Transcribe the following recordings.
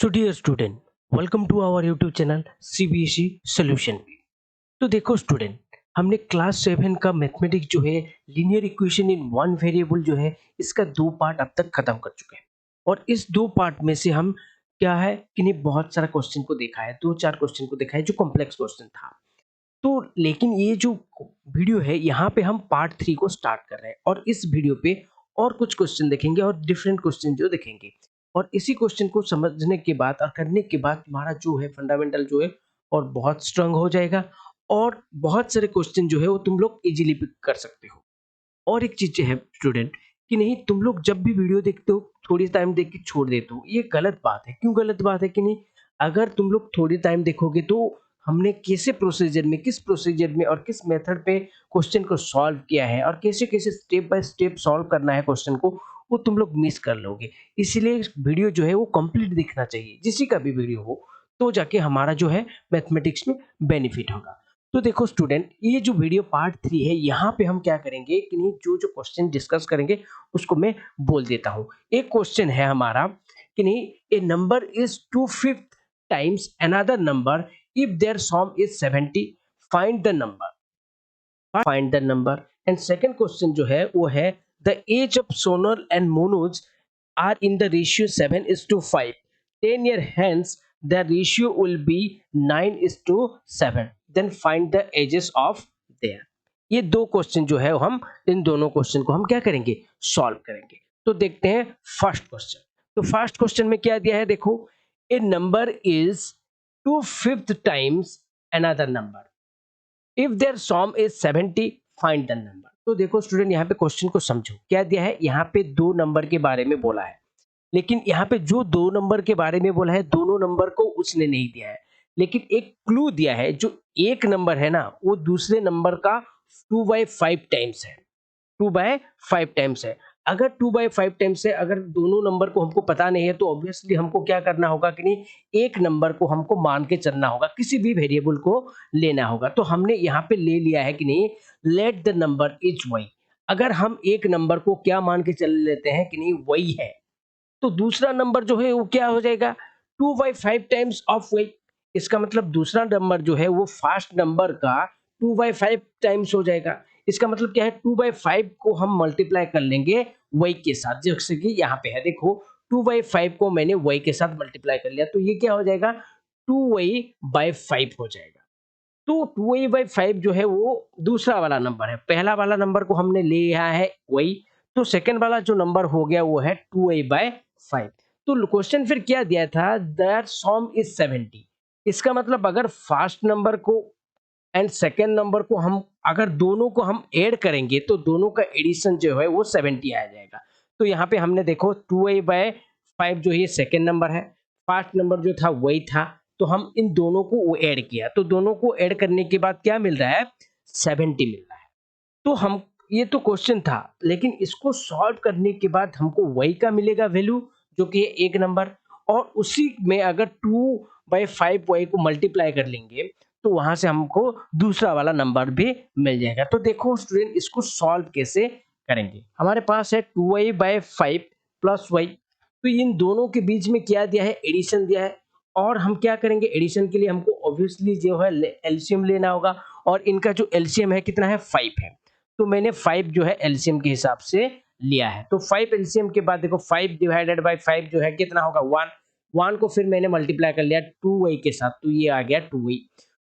So dear student, welcome to our YouTube channel CBSE solution. तो देखो student, हमने class 7 का मैथमेटिक्स जो है linear equation in one variable जो है इसका दो पार्ट अब तक खत्म कर चुके हैं। और इस दो पार्ट में से हम क्या है कि नहीं बहुत सारा क्वेश्चन को देखा है, दो चार क्वेश्चन को देखा है जो कॉम्प्लेक्स क्वेश्चन था। तो लेकिन ये जो वीडियो है यहाँ पे हम पार्ट 3 को स्टार्ट कर रहे हैं और इस वीडियो पे और कुछ क्वेश्चन देखेंगे और डिफरेंट क्वेश्चन जो देखेंगे। और इसी क्वेश्चन को समझने के बाद और करने के बाद तुम्हारा जो है फंडामेंटल जो है और बहुत स्ट्रांग हो जाएगा। और बहुत सारे क्वेश्चन जो है वो तुम लोग इजीली पिक कर सकते हो। और एक चीज है स्टूडेंट कि नहीं, तुम लोग जब भी वीडियो देखते हो थोड़ी टाइम देख के छोड़ देते हो, ये गलत बात है। क्यों गलत बात है कि नहीं, अगर तुम लोग थोड़ी टाइम देखोगे तो हमने कैसे प्रोसीजर में, किस प्रोसीजर में और किस मेथड पे क्वेश्चन को सॉल्व किया है और कैसे कैसे स्टेप बाय स्टेप सॉल्व करना है क्वेश्चन को, वो तुम लोग मिस कर लोगे। इसलिए वीडियो जो है वो कंप्लीट दिखना चाहिए, जिसी का भी वीडियो हो, तो जाके हमारा जो है मैथमेटिक्स में बेनिफिट होगा। तो देखो स्टूडेंट, ये जो वीडियो पार्ट 3 है, यहाँ पे हम क्या करेंगे कि नहीं, जो जो क्वेश्चन डिस्कस करेंगे उसको मैं बोल देता हूँ। एक क्वेश्चन है हमारा कि नहीं, A number is 2/5 times another number if their sum is 70, find the number. And second question जो है वो है the age of Sonal and Manoj are in the ratio 7:5. 10 year hence the ratio will be 9:7. Then find the ages of their। ये दो question जो है हम इन दोनों क्वेश्चन को हम क्या करेंगे, सॉल्व करेंगे। तो देखते हैं फर्स्ट क्वेश्चन। तो फर्स्ट क्वेश्चन में क्या दिया है, देखो, A number is 2/5 times another number if their sum is 70, find the number. तो देखो स्टूडेंट, यहाँ पे क्वेश्चन को समझो, क्या दिया है, यहाँ पे दो नंबर के बारे में बोला है। लेकिन यहाँ पे जो दो नंबर के बारे में बोला है, दोनों नंबर को उसने नहीं दिया है, लेकिन एक क्लू दिया है। जो एक नंबर है ना, वो दूसरे नंबर का 2/5 टाइम्स है। 2/5 टाइम्स है। अगर 2/5 टाइम्स है, अगर दोनों नंबर को हमको पता नहीं है, तो ऑब्वियसली हमको क्या करना होगा कि नहीं, एक नंबर को हमको मान के चलना होगा, किसी भी वेरिएबल को लेना होगा। तो हमने यहाँ पे ले लिया है कि नहीं, let the number is Y. अगर हम एक नंबर को क्या मान के चल लेते हैं कि नहीं, वही है, तो दूसरा नंबर जो है वो क्या हो जाएगा, 2/5 टाइम्स ऑफ वाई। इसका मतलब दूसरा नंबर जो है वो फर्स्ट नंबर का 2/5 टाइम्स हो जाएगा। इसका मतलब क्या है, 2/5 को हम मल्टीप्लाई कर लेंगे वाई के साथ, जैसे कि यहाँ पे है, देखो 2/5 को मैंने वाई के साथ मल्टीप्लाई कर लिया, तो ये क्या हो जाएगा, 2y/5 हो जाएगा। तो 2y/5 जो है वो दूसरा वाला नंबर है। पहला वाला नंबर को हमने ले लिया है y, तो सेकंड वाला जो नंबर हो गया वो है 2y/5। तो क्वेश्चन फिर क्या दिया था, देयर सम इज 70। इसका मतलब अगर फर्स्ट नंबर को एंड सेकंड नंबर को हम, अगर दोनों को हम ऐड करेंगे तो दोनों का एडिशन जो है वो 70 आ जाएगा। तो यहाँ पे हमने देखो 2y/5 जो ये सेकंड नंबर है, फर्स्ट नंबर जो था वही था, तो हम इन दोनों को वो ऐड किया, तो दोनों को ऐड करने के बाद क्या मिल रहा है, 70 मिल रहा है। तो हम, ये तो क्वेश्चन था, लेकिन इसको सॉल्व करने के बाद हमको वही का मिलेगा वैल्यू, जो कि एक नंबर, और उसी में अगर 2/5 वाई को मल्टीप्लाई कर लेंगे तो वहां से हमको दूसरा वाला नंबर भी मिल जाएगा। तो देखो स्टूडेंट, इसको सॉल्व कैसे करेंगे। हमारे पास है 2y/5 प्लस वाई, तो इन दोनों के बीच में क्या दिया है, एडिशन दिया है। और हम क्या करेंगे, एडिशन के लिए हमको ऑब्वियसली जो है एलसीएम लेना होगा, और इनका जो एलसीएम है कितना है, 5 है। तो मैंने 5 जो है एलसीएम के हिसाब से लिया है। तो 5 एलसीएम के बाद देखो 5 डिवाइडेड बाय 5 जो है कितना होगा, 1। 1 को फिर मैंने मल्टीप्लाई कर लिया 2y के साथ, तो ये आ गया 2y।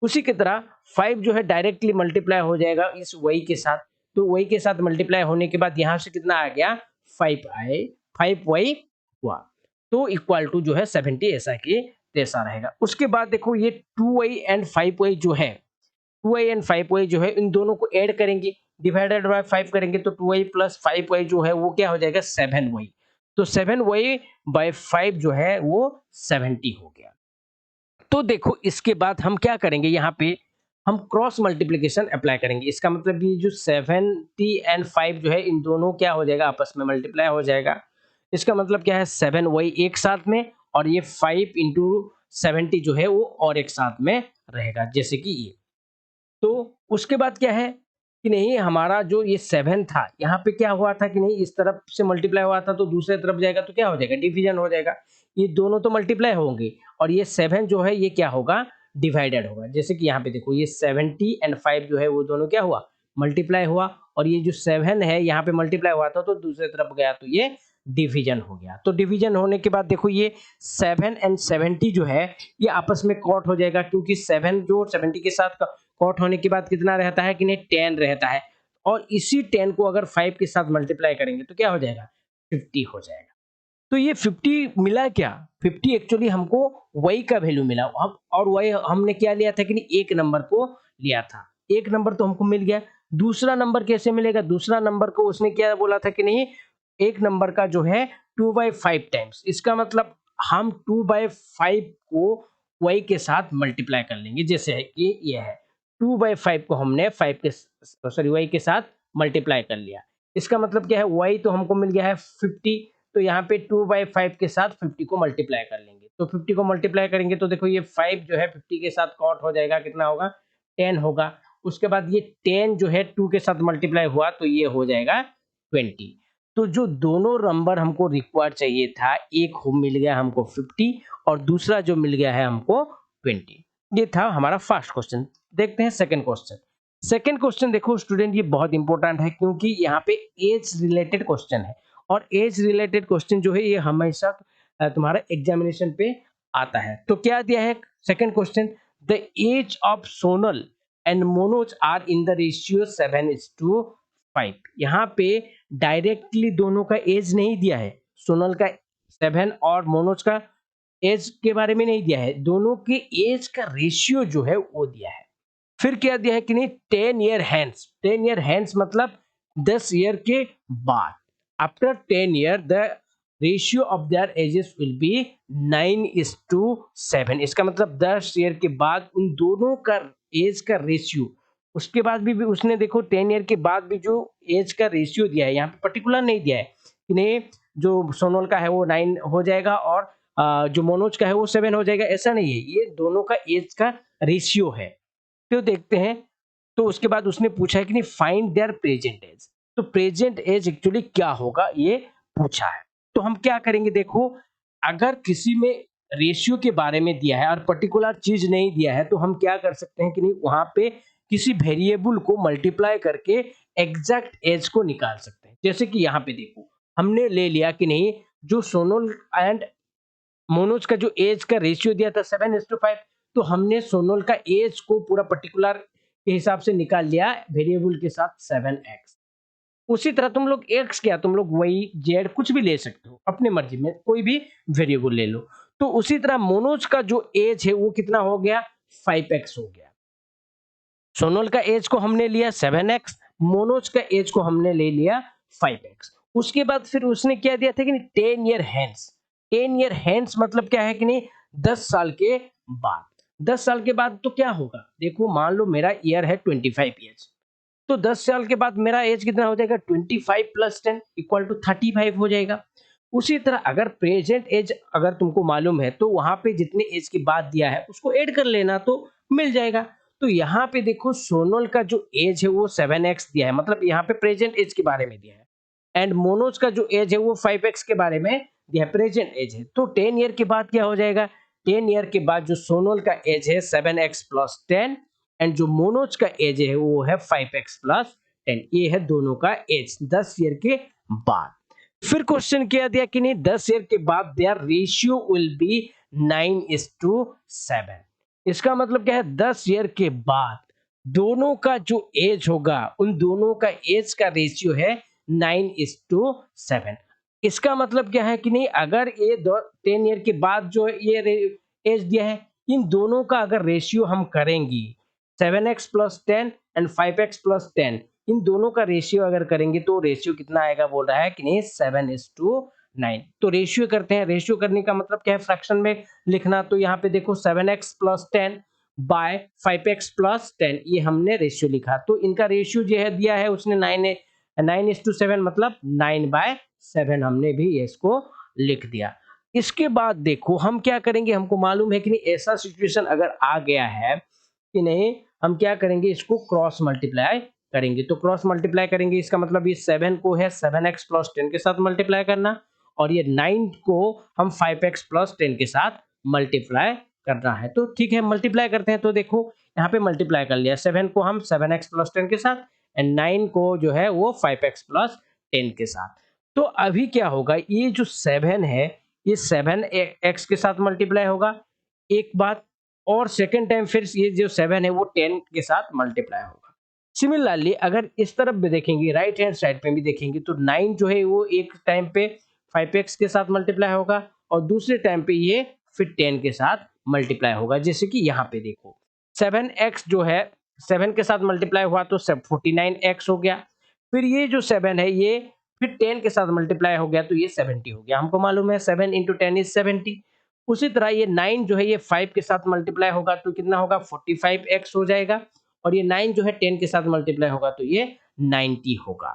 उसी की तरह 5 जो है डायरेक्टली मल्टीप्लाई हो जाएगा इस y के साथ, तो y के साथ मल्टीप्लाई होने के बाद यहाँ से कितना आ गया, 5y हुआ। तो इक्वल टू जो है 70, ऐसा कि तैसा रहेगा। उसके बाद देखो ये 2y एंड 5y जो है, 2y एंड 5y जो है, इन दोनों को ऐड करेंगे, डिवाइडेड बाय 5 करेंगे, तो 2y प्लस 5y जो है वो क्या हो जाएगा, 7y। तो 7y/5 जो है वो 70 हो गया। तो देखो इसके बाद हम क्या करेंगे, यहाँ पे हम क्रॉस मल्टीप्लिकेशन अप्लाई करेंगे। इसका मतलब ये जो 70 एंड 5 जो है, इन दोनों क्या हो जाएगा, आपस में मल्टीप्लाई हो जाएगा। इसका मतलब क्या है, 7y एक साथ में, और ये 5 इंटू 70 जो है वो और एक साथ में रहेगा, जैसे कि ये। तो उसके बाद क्या है कि नहीं, हमारा जो ये 7 था, यहाँ पे क्या हुआ था कि नहीं, इस तरफ से मल्टीप्लाई हुआ था, तो दूसरे तरफ जाएगा तो क्या हो जाएगा, डिवीजन हो जाएगा। ये दोनों तो मल्टीप्लाई होंगे और ये 7 जो है ये क्या होगा, डिवाइडेड होगा। जैसे कि यहाँ पे देखो ये 70 एंड 5 जो है वो दोनों क्या हुआ, मल्टीप्लाई हुआ, और ये जो 7 है यहाँ पे मल्टीप्लाई हुआ था तो दूसरे तरफ गया तो ये डिवीजन हो गया। तो डिवीजन होने के बाद देखो ये 7 एंड 70 जो है ये आपस में कॉट हो जाएगा, क्योंकि 7 जो 70 के साथ कॉट होने के बाद कितना रहता है कि नहीं, 10 रहता है, और इसी 10 को अगर 5 के साथ मल्टीप्लाई करेंगे तो क्या हो जाएगा, 50 हो जाएगा। तो ये 50 मिला क्या, 50 एक्चुअली हमको y का वैल्यू मिला, अब और y हमने क्या लिया था कि नहीं, एक नंबर को लिया था, एक नंबर तो हमको मिल गया। दूसरा नंबर कैसे मिलेगा, दूसरा नंबर को उसने क्या बोला था कि नहीं, एक नंबर का जो है 2/5 टाइम्स, इसका मतलब हम 2/5 को y के साथ मल्टीप्लाई कर लेंगे। जैसे है कि ये है 2/5 को हमने 5 के सॉरी y के साथ मल्टीप्लाई कर लिया, इसका मतलब क्या है, y तो हमको मिल गया है 50, तो यहाँ पे 2/5 के साथ 50 को मल्टीप्लाई कर लेंगे। तो 50 को मल्टीप्लाई करेंगे तो देखो ये 5 जो है 50 के साथ कॉट हो जाएगा, कितना होगा, 10 होगा। उसके बाद ये 10 जो है 2 के साथ मल्टीप्लाई हुआ तो ये हो जाएगा 20। तो जो दोनों नंबर हमको रिक्वायर चाहिए था, एक हो मिल गया हमको 50 और दूसरा जो मिल गया है हमको 20। ये था हमारा फर्स्ट क्वेश्चन। देखते हैं सेकंड क्वेश्चन। सेकंड क्वेश्चन देखो स्टूडेंट, ये बहुत इंपॉर्टेंट है क्योंकि यहाँ पे एज रिलेटेड क्वेश्चन है, और एज रिलेटेड क्वेश्चन जो है ये हमेशा तुम्हारा एग्जामिनेशन पे आता है। तो क्या दिया है second question, the age of Sonal and Manoj are in the ratio 7:5। यहाँ पे डायरेक्टली दोनों का एज नहीं दिया है, सोनल का 7 और मोनोज का एज के बारे में नहीं दिया है, दोनों के एज का रेशियो जो है वो दिया है। फिर क्या दिया है कि नहीं, 10 ईयर हैंस, 10 ईयर हैंस मतलब 10 ईयर के बाद, after 10 year the ratio of their edges will be 9:7। इसका मतलब 10 ईयर के बाद उन दोनों का एज का रेशियो, उसके बाद भी उसने देखो 10 ईयर के बाद भी जो एज का रेशियो दिया है, यहाँ पे पर्टिकुलर नहीं दिया है कि नहीं जो सोनल का है वो 9 हो जाएगा और जो मोनोज का है वो 7 हो जाएगा, ऐसा नहीं है, ये दोनों का एज का रेशियो है। तो देखते हैं, तो उसके बाद उसने पूछा है कि नहीं फाइंड देयर प्रेजेंट एज, तो प्रेजेंट एज एक्चुअली क्या होगा ये पूछा है। तो हम क्या करेंगे, देखो अगर किसी में रेशियो के बारे में दिया है और पर्टिकुलर चीज नहीं दिया है तो हम क्या कर सकते हैं कि नहीं वहां पे किसी वेरिएबल को मल्टीप्लाई करके एग्जैक्ट एज को निकाल सकते हैं। जैसे कि यहाँ पे देखो हमने ले लिया कि नहीं जो सोनल एंड मोनोज का जो एज का रेशियो दिया था 7:5, तो हमने सोनल का एज को पूरा पर्टिकुलर के हिसाब से निकाल लिया वेरिएबल के साथ 7x। उसी तरह तुम लोग x क्या, तुम लोग y z कुछ भी ले सकते हो अपने मर्जी में, कोई भी वेरिएबल ले लो। तो उसी तरह मोनोज का जो एज है वो कितना हो गया, 5x हो गया। सोनल का एज को हमने लिया 7x, मोनोज का एज को हमने ले लिया 5x। उसके बाद फिर उसने क्या दिया था कि नहीं 10 ईयर हैंस, 10 ईयर हैंस मतलब क्या है कि नहीं 10 साल के बाद। 10 साल के बाद तो क्या होगा, देखो मान लो मेरा ईयर है 25 ईयर्स, तो 10 साल के बाद मेरा एज कितना हो जाएगा, 25 + 10 = 35 हो जाएगा। उसी तरह अगर प्रेजेंट एज अगर तुमको मालूम है तो वहां पे जितने एज के बाद दिया है उसको ऐड कर लेना तो मिल जाएगा। तो यहाँ पे देखो सोनल का जो एज है वो 7x दिया है, मतलब यहाँ पे प्रेजेंट एज के बारे में दिया है, एंड मोनोज का जो एज है वो 5x के बारे में दिया है, प्रेजेंट एज है। तो 10 ईयर के बाद क्या हो जाएगा, 10 ईयर के बाद जो सोनल का एज है 7x + 10 एंड जो मोनोज का एज है वो है 5x + 10, ये है दोनों का एज 10 ईयर के बाद। फिर क्वेश्चन क्या दिया कि नहीं 10 ईयर के बाद देयर रेशियो विल बी 9:7। इसका मतलब क्या है, 10 ईयर के बाद दोनों का जो एज होगा उन दोनों का एज का रेशियो है 9:7। इसका मतलब क्या है कि नहीं अगर ये 10 ईयर के बाद जो ये एज दिया है, इन दोनों का अगर रेशियो हम करेंगे 7x + 10 एंड 5x + 10, इन दोनों का रेशियो अगर करेंगे तो रेशियो कितना आएगा, बोल रहा है कि नहीं 7:9। तो रेशियो करते हैं, रेशियो करने का मतलब क्या है, फ्रैक्शन में लिखना। तो यहाँ पे देखो 7x + 10 बाय 5x + 10, ये हमने रेशियो लिखा। तो इनका रेशियो जो है दिया है उसने 9:7, मतलब 9/7 हमने भी इसको लिख दिया। इसके बाद देखो हम क्या करेंगे, हमको मालूम है कि नहीं ऐसा सिचुएशन अगर आ गया है कि नहीं, हम क्या करेंगे, इसको क्रॉस मल्टीप्लाई करेंगे। तो क्रॉस मल्टीप्लाई करेंगे इसका मतलब ये 7 को है 7x + 10 के साथ मल्टीप्लाई करना, और ये 9 को हम 5x प्लस 10 के साथ मल्टीप्लाई करना है। तो ठीक है, मल्टीप्लाई करते हैं। तो देखो यहाँ पे मल्टीप्लाई कर लिया, 7 को हम 7x प्लस 10 के साथ एंड 9 को जो है वो 5x प्लस 10 के साथ। तो अभी क्या होगा, ये जो 7 है ये 7x के साथ मल्टीप्लाई होगा एक बार, और सेकेंड टाइम फिर ये जो 7 है वो 10 के साथ मल्टीप्लाई होगा। सिमिलरली अगर इस तरफ भी देखेंगे, राइट हैंड साइड पे भी देखेंगे, तो 9 जो है वो एक टाइम पे 5x के साथ मल्टीप्लाई होगा और दूसरे टाइम पे ये फिर 10 के साथ मल्टीप्लाई होगा। जैसे कि यहाँ पे देखो 7x जो है 7 के साथ मल्टीप्लाई हुआ तो 49x हो गया, फिर ये जो 7 है ये फिर 10 के साथ मल्टीप्लाई हो गया तो ये 70 हो गया। हमको मालूम है 7 इंटू 10 इज 70। उसी तरह ये 9 जो है ये 5 के साथ मल्टीप्लाई होगा तो कितना होगा, 45x हो जाएगा, और ये 9 जो है 10 के साथ मल्टीप्लाई होगा तो ये 90 होगा।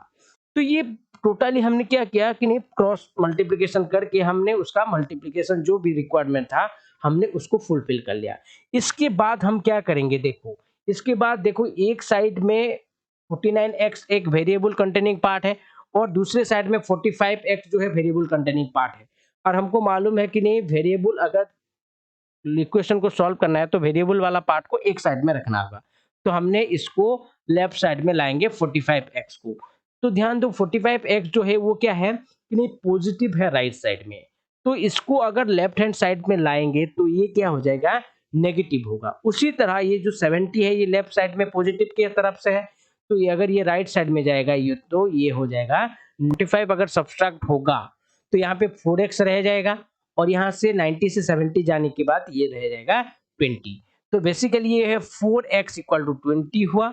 तो ये टोटली हमने क्या किया कि नहीं, क्रॉस मल्टीप्लिकेशन करके हमने उसका मल्टीप्लिकेशन जो भी रिक्वायरमेंट था हमने उसको फुलफिल कर लिया। इसके बाद हम क्या करेंगे, देखो इसके बाद देखो एक साइड में 49x एक वेरिएबल कंटेनिंग पार्ट है और दूसरे साइड में 45x जो है वेरिएबल कंटेनिंग पार्ट है। और हमको मालूम है कि नहीं, वेरिएबल अगर इक्वेशन को सॉल्व करना है तो वेरिएबल वाला पार्ट को एक साइड में रखना होगा। तो हमने इसको लेफ्ट साइड में लाएंगे 45x को। तो ध्यान दो 45x जो है वो क्या है कि नहीं, पॉजिटिव है राइट साइड में। तो इसको अगर लेफ्ट हैंड साइड में लाएंगे तो ये क्या हो जाएगा, नेगेटिव होगा। उसी तरह ये जो 70 है ये लेफ्ट साइड में पॉजिटिव की तरफ से है, तो ये अगर ये राइट साइड में जाएगा ये तो ये हो जाएगा 95। अगर सब्सट्रैक्ट होगा तो यहाँ पे 4x रह जाएगा और यहाँ से 90 से 70 जाने के बाद ये रह जाएगा 20। तो बेसिकली ये है 4x इक्वल टू 20 हुआ।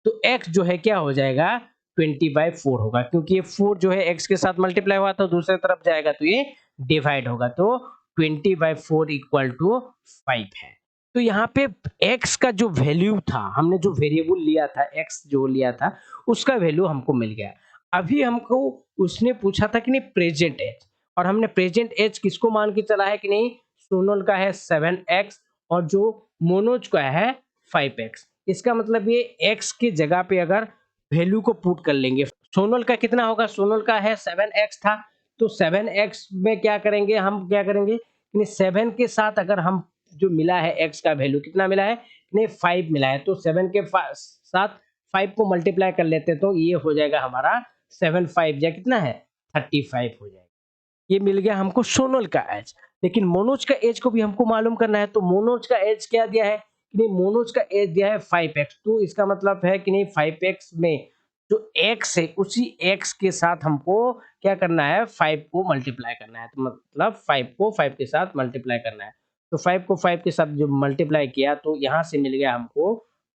तो x जो है क्या हो जाएगा, 20/4 होगा, क्योंकि ये 4 जो है x के साथ मल्टीप्लाई हुआ तो दूसरे तरफ जाएगा तो ये डिवाइड होगा। तो 20/4 इक्वल टू 5 है। तो यहाँ पे x का जो वैल्यू था, हमने जो वेरिएबल लिया था x जो लिया था उसका वैल्यू हमको मिल गया। अभी हमको उसने पूछा था कि नहीं प्रेजेंट एज, और हमने प्रेजेंट एज किसको मान के चला है कि नहीं, सोनल का है 7x और जो मोनोज का है 5x। इसका मतलब ये x की जगह पे अगर वैल्यू को पुट कर लेंगे, सोनल का कितना होगा, सोनल का है 7x था, तो 7x में क्या करेंगे, हम क्या करेंगे 7 के साथ अगर हम जो मिला है x का वैल्यू कितना मिला है, 5 मिला है, तो 7 के साथ 5 को मल्टीप्लाई कर लेते तो ये हो जाएगा हमारा 7 5 या कितना है 35 हो जाएगा। ये मिल गया हमको सोनल का एज। लेकिन मोनोज का एज को भी हमको मालूम करना है, तो मोनोज का एज क्या दिया है कि नहीं, मोनोज का एज दिया है 5x। तो इसका मतलब है कि नहीं 5x में जो x है उसी x के साथ हमको क्या करना है, 5 को मल्टीप्लाई करना है। तो मतलब 5 को 5 के साथ मल्टीप्लाई करना है। तो 5 को 5 के साथ जो मल्टीप्लाई किया तो यहाँ से मिल गया हमको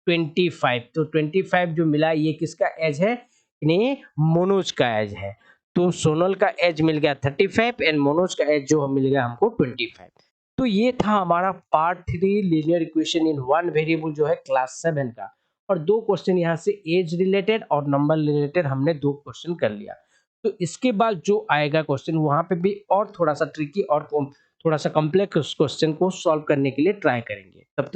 25। तो 25 जो मिला ये किसका एज है, नहीं मोनोज का एज है। तो सोनल का एज मिल गया 35 एंड मोनोज का एज जो मिल गया हमको 25। तो ये था हमारा part 3 linear equation in one variable जो है क्लास 7 का। और दो क्वेश्चन यहाँ से एज रिलेटेड और नंबर रिलेटेड हमने दो क्वेश्चन कर लिया। तो इसके बाद जो आएगा क्वेश्चन वहां पे भी और थोड़ा सा ट्रिकी और थोड़ा सा कॉम्प्लेक्स क्वेश्चन को सॉल्व करने के लिए ट्राई करेंगे। तब तक